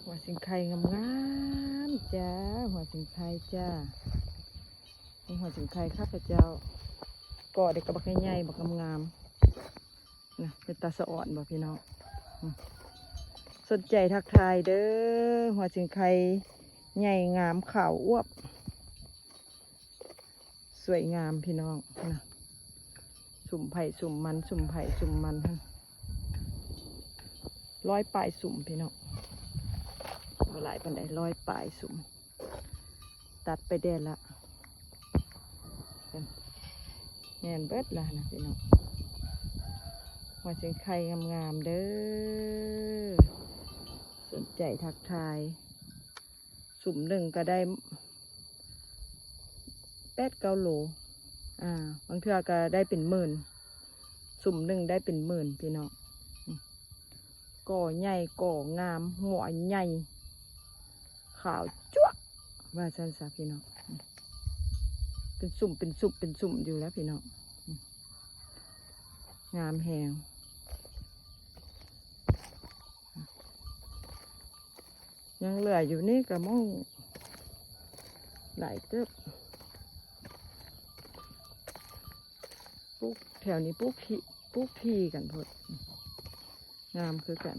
หัวสิงไข่งามๆจ้าหัวสิงไข่จ้าเป็นหัวสิงไข่ข้าพเจ้าก่อเด็กกระบักใหญ่ๆบักงามๆนะเป็นตาสะอ่อนบ่พี่น้องสนใจทักทายเด้อหัวสิงไข่ใหญ่งามขาวอ้วบสวยงามพี่น้องนะสุ่มไผ่สุ่มมันสุ่มไผ่สุ่มมันร้อยปลายสุ่มพี่น้องหลายปันไดร้อยปลายสุ่มตัดไปแดนละแงนเบิดละนะพี่น้องหัวสิงไข่งามๆเด้อสนใจทักทายสุ่มหนึ่งก็ได้8-9 โลบางเทื่อก็ได้เป็น10,000สุ่มหนึ่งได้เป็น10,000พี่น้องก่อใหญ่ก่องามหัวใหญ่ขาวจั๊วะว่าสันสาพี่น้องเป็นสุ่มเป็นสุ่มเป็นสุ่มอยู่แล้วพี่น้องงามแหงยังเหลืออยู่นี่กระม่งหลายเติบปุ๊กแถวนี้ปุ๊กทีกันพดงามคือกัน